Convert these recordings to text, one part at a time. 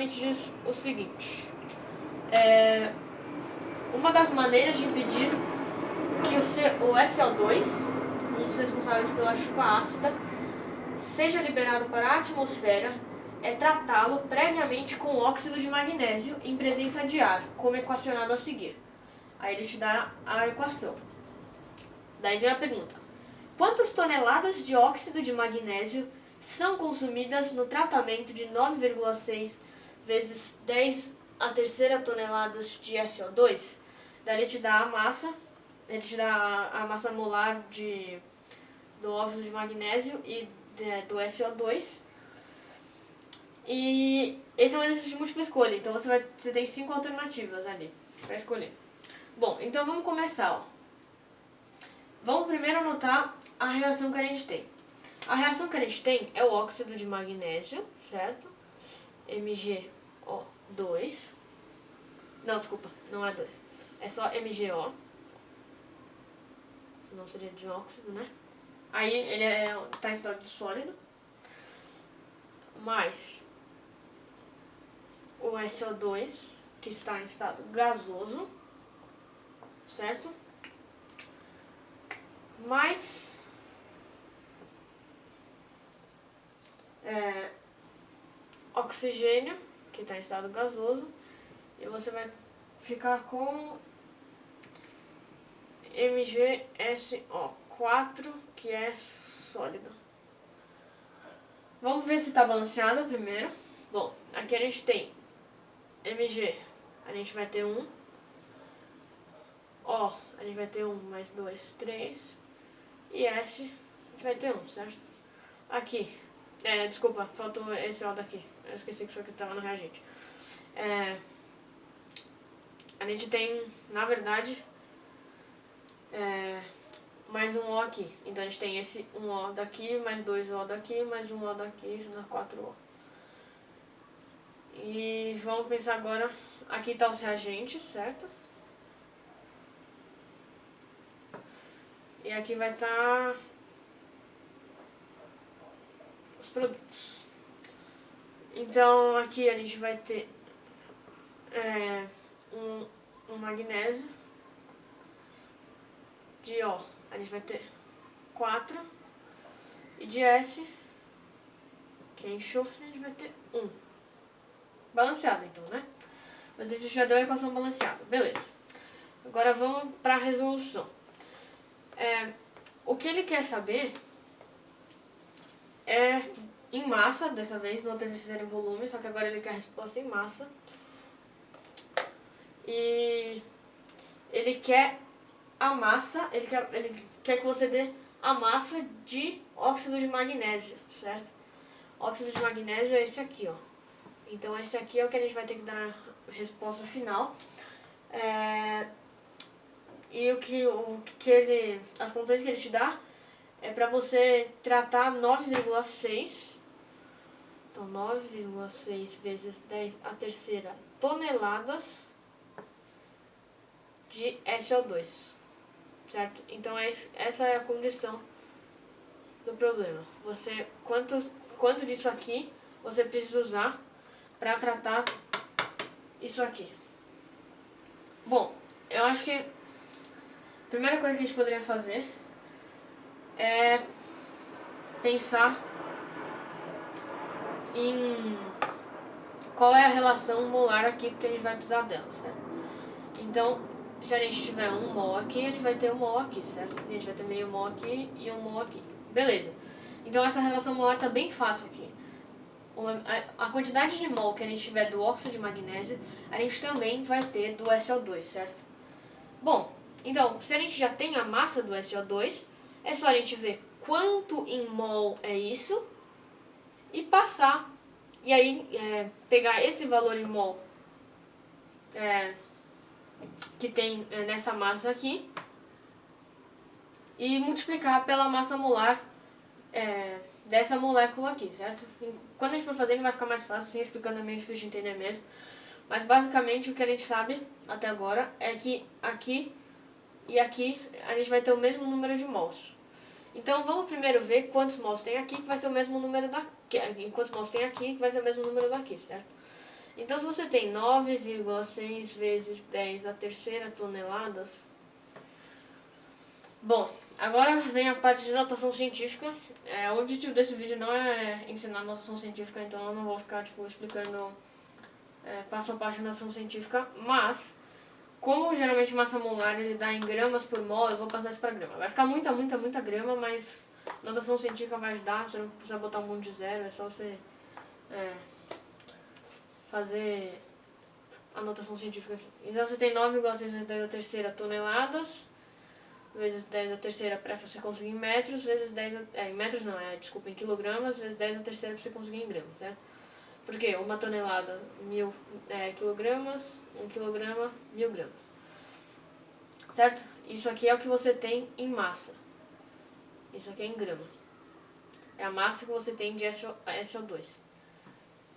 basicamente diz o seguinte: uma das maneiras de impedir que o SO2, um dos responsáveis pela chuva ácida, seja liberado para a atmosfera é tratá-lo previamente com óxido de magnésio em presença de ar, como equacionado a seguir. Aí ele te dá a equação. Daí vem a pergunta: quantas toneladas de óxido de magnésio são consumidas no tratamento de 9,6 vezes 10 a terceira toneladas de SO2? Daí ele te dá a massa, ele te dá a massa molar do óxido de magnésio e do SO2. E esse é um exercício de múltipla escolha, então você tem 5 alternativas ali para escolher. Bom, então vamos começar. Ó. Vamos primeiro anotar a reação que a gente tem. A reação que a gente tem é o óxido de magnésio, certo? MgO2. Não, desculpa, não é 2. É só MgO. Senão seria dióxido, né? Aí ele está em estado de sólido. Mais o SO2, que está em estado gasoso, certo? Mais oxigênio, que está em estado gasoso, e você vai ficar com MgSO4, que é sólido. Vamos ver se está balanceado primeiro. Bom, aqui a gente tem Mg, a gente vai ter 1. O, a gente vai ter 1 mais 2, 3. E S, a gente vai ter 1, certo? Aqui, desculpa, faltou esse O daqui. Eu esqueci que isso aqui estava no reagente. A gente tem, na verdade, mais um O aqui. Então a gente tem esse 1O daqui, mais 2O daqui, mais 1O daqui, isso dá 4O. E vamos pensar agora, aqui está os reagentes, certo? E aqui vai estar os produtos. Então aqui a gente vai ter um magnésio. De O a gente vai ter 4. E de S, que é enxofre, a gente vai ter 1. Balanceado então, né? Mas a gente já deu a equação balanceada. Beleza. Agora vamos para a resolução. O que ele quer saber é em massa, dessa vez, no outro exercício era em volume, só que agora ele quer a resposta em massa. E ele quer a massa, ele quer que você dê a massa de óxido de magnésio, certo? Óxido de magnésio é esse aqui, ó. Então esse aqui é o que a gente vai ter que dar a resposta final. E as condições que ele te dá é para você tratar 9,6. Então 9,6 vezes 10 a terceira toneladas de SO2, certo? Então essa é a condição do problema. Quanto disso aqui você precisa usar para tratar isso aqui? Bom, eu acho que a primeira coisa que a gente poderia fazer é pensar em qual é a relação molar aqui, porque a gente vai precisar dela, certo? Então, se a gente tiver um mol aqui, a gente vai ter um mol aqui, certo? A gente vai ter meio mol aqui e um mol aqui. Beleza. Então essa relação molar tá bem fácil aqui. A quantidade de mol que a gente tiver do óxido de magnésio, a gente também vai ter do SO2, certo? Bom, então, se a gente já tem a massa do SO2, é só a gente ver quanto em mol é isso e passar. E aí, pegar esse valor em mol que tem nessa massa aqui e multiplicar pela massa molar dessa molécula aqui, certo? Quando a gente for fazendo vai ficar mais fácil, assim, explicando é meio difícil de entender mesmo. Mas basicamente o que a gente sabe até agora é que aqui e aqui a gente vai ter o mesmo número de mols. Então vamos primeiro ver quantos mols tem aqui, que vai ser o mesmo número daqui. Quantos mols tem aqui, que vai ser o mesmo número daqui, certo? Então, se você tem 9,6 vezes 10 a terceira toneladas... Bom, agora vem a parte de notação científica. O objetivo desse vídeo não é ensinar notação científica, então eu não vou ficar explicando passo a passo de notação científica, mas como geralmente massa molar ele dá em gramas por mol, eu vou passar isso para grama. Vai ficar muita grama, mas notação científica vai ajudar, você não precisa botar um monte de zero, é só você fazer a notação científica aqui. Então você tem 9,6 vezes 10 a terceira toneladas, vezes 10 a terceira para você conseguir em metros, vezes 10 em metros não, desculpa, em quilogramas, vezes 10 a terceira para você conseguir em gramas, certo? Porque uma tonelada, 1000 quilogramas, 1 quilograma, 1000 gramas. Certo? Isso aqui é o que você tem em massa. Isso aqui é em grama. É a massa que você tem de SO2.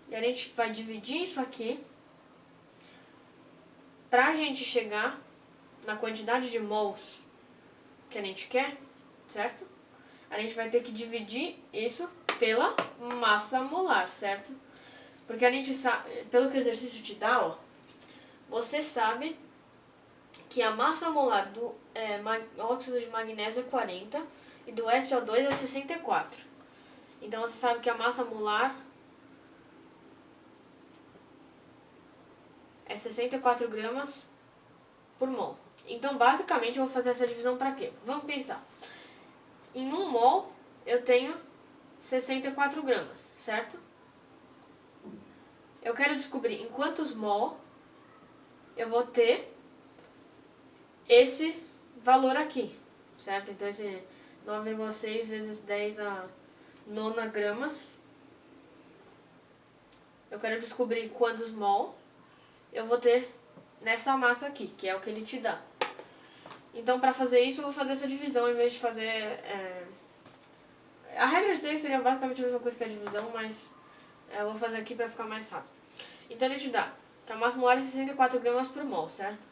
E a gente vai dividir isso aqui pra gente chegar na quantidade de mols que a gente quer, certo? A gente vai ter que dividir isso pela massa molar, certo? Porque a gente sabe, pelo que o exercício te dá, ó, você sabe que a massa molar do óxido de magnésio é 40 e do SO2 é 64. Então você sabe que a massa molar é 64 gramas por mol. Então basicamente eu vou fazer essa divisão para quê? Vamos pensar. Em 1 mol eu tenho 64 gramas, certo? Eu quero descobrir em quantos mol eu vou ter esse valor aqui, certo? Então esse 9,6 vezes 10 a nona gramas. Eu quero descobrir quantos mol eu vou ter nessa massa aqui, que é o que ele te dá. Então para fazer isso eu vou fazer essa divisão em vez de fazer... A regra de 3 seria basicamente a mesma coisa que a divisão, mas eu vou fazer aqui para ficar mais rápido. Então ele te dá que a massa molar é 64 gramas por mol, certo?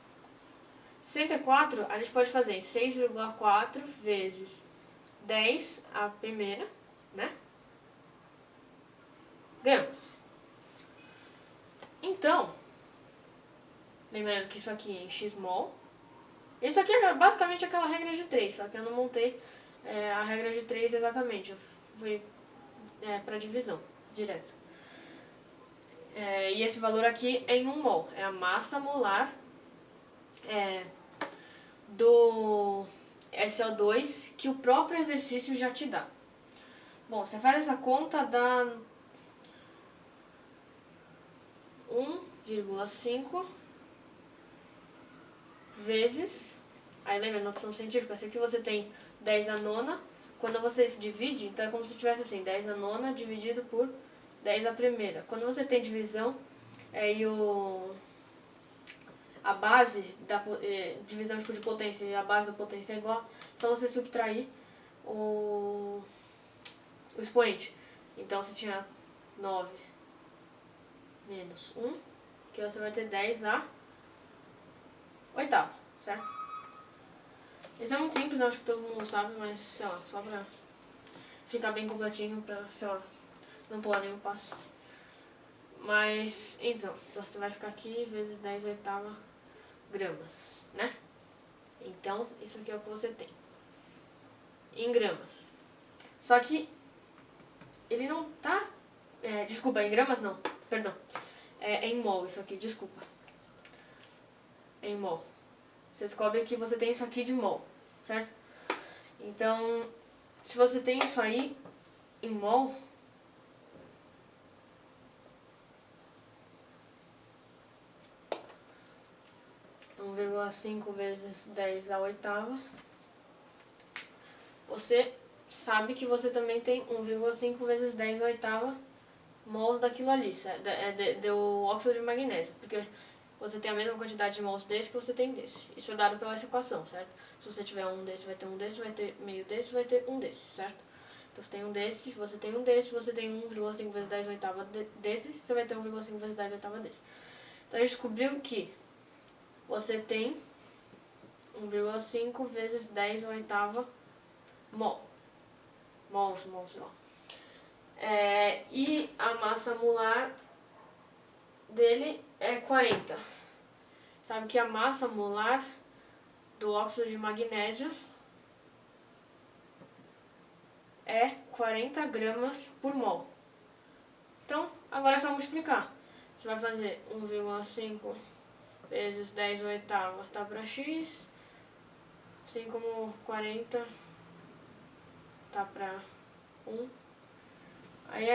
64 a gente pode fazer em 6,4 vezes 10 a primeira, né? Gramas. Então, lembrando que isso aqui é em x mol. Isso aqui é basicamente aquela regra de 3, só que eu não montei a regra de 3 exatamente. Eu fui para divisão, direto. E esse valor aqui é em 1 mol. É a massa molar do SO2 que o próprio exercício já te dá. Bom, você faz essa conta, dá 1,5 vezes... Aí lembra, notação científica, se aqui você tem 10 a nona, quando você divide, então é como se tivesse assim, 10 a nona dividido por 10 a primeira. Quando você tem divisão, e a base da divisão de potência e a base da potência é igual, só você subtrair o expoente. Então você tinha 9 menos 1, que você vai ter 10 a oitava, certo? Isso é muito simples, eu acho que todo mundo sabe, mas sei lá, só pra ficar bem completinho, pra, sei lá, não pular nenhum passo. Mas, então você vai ficar aqui vezes 10 oitava gramas, né? Então, isso aqui é o que você tem. Em gramas. Só que ele não tá... desculpa, em gramas não, perdão. É em mol isso aqui, desculpa. É em mol. Você descobre que você tem isso aqui de mol, certo? Então, se você tem isso aí em mol... 1,5 vezes 10 a oitava, você sabe que você também tem 1,5 vezes 10 a oitava mols daquilo ali, do óxido de magnésio, porque você tem a mesma quantidade de mols desse que você tem desse. Isso é dado pela essa equação, certo? Se você tiver um desse, vai ter um desse, vai ter meio desse, vai ter um desse, certo? Então você tem um desse, você tem um desse, você tem 1,5 vezes 10 a oitava desse, você vai ter 1,5 vezes 10 a oitava desse. Então a gente descobriu que você tem 1,5 vezes 10 a oitava mol. Mols, ó. E a massa molar dele é 40. Sabe que a massa molar do óxido de magnésio é 40 gramas por mol. Então, agora é só multiplicar. Você vai fazer 1,5 vezes 10 oitava tá para x, assim como 40 tá para 1. Aí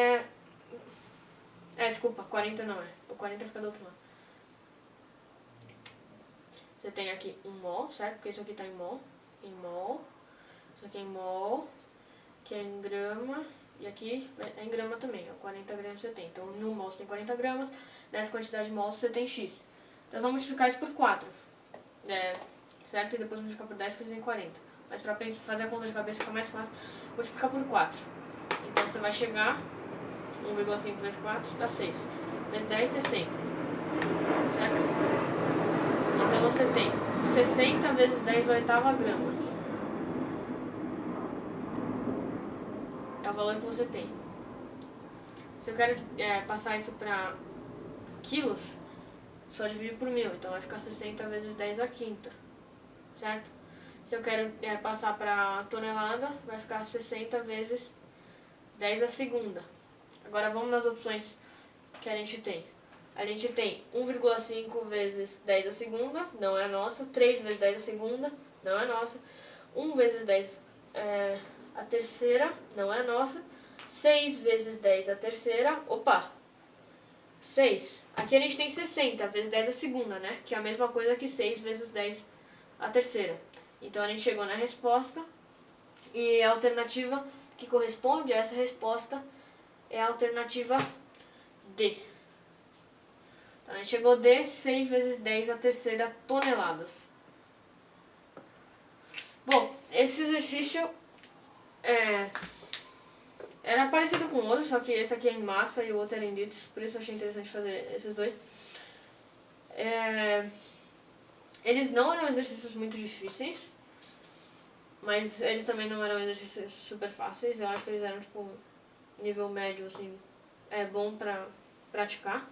desculpa, 40 não é. O 40 fica do outro lado. Você tem aqui 1 mol, certo? Porque isso aqui tá em mol. Isso aqui é em mol, que é em grama. E aqui é em grama também, ó, 40 gramas você tem. Então, no mol você tem 40 gramas, nessa quantidade de mol você tem x. Então, vamos multiplicar isso por 4, certo? E depois multiplicar por 10, porque você tem 40. Mas para fazer a conta de cabeça fica mais fácil, multiplicar por 4. Então, você vai chegar, 1,5 vezes 4 dá 6. Vezes 10, 60. Certo? Então, você tem 60 vezes 10 oitava gramas. É o valor que você tem. Se eu quero passar isso para quilos, só dividir por 1000. Então vai ficar 60 vezes 10 a quinta. Certo? Se eu quero passar para tonelada, vai ficar 60 vezes 10 a segunda. Agora vamos nas opções que a gente tem. A gente tem 1,5 vezes 10 a segunda, não é a nossa. 3 vezes 10 a segunda, não é a nossa. 1 vezes 10 a terceira, não é a nossa. 6 vezes 10 a terceira, 6. Aqui a gente tem 60 vezes 10 a segunda, né? Que é a mesma coisa que 6 vezes 10 a terceira. Então a gente chegou na resposta e a alternativa que corresponde a essa resposta é a alternativa D. Então a gente chegou D, 6 vezes 10 a terceira toneladas. Bom, esse exercício era parecido com o outro, só que esse aqui é em massa e o outro era em litros, por isso eu achei interessante fazer esses dois. Eles não eram exercícios muito difíceis, mas eles também não eram exercícios super fáceis. Eu acho que eles eram tipo nível médio, assim, bom pra praticar.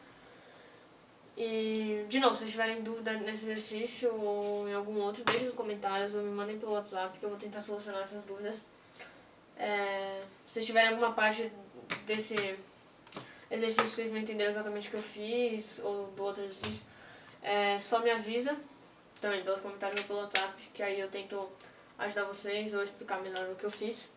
E, de novo, se vocês tiverem dúvida nesse exercício ou em algum outro, deixem nos comentários ou me mandem pelo WhatsApp que eu vou tentar solucionar essas dúvidas. Se vocês tiverem alguma parte desse exercício que vocês não entenderam exatamente o que eu fiz ou do outro exercício, só me avisa também pelos comentários ou pelo WhatsApp, que aí eu tento ajudar vocês ou explicar melhor o que eu fiz.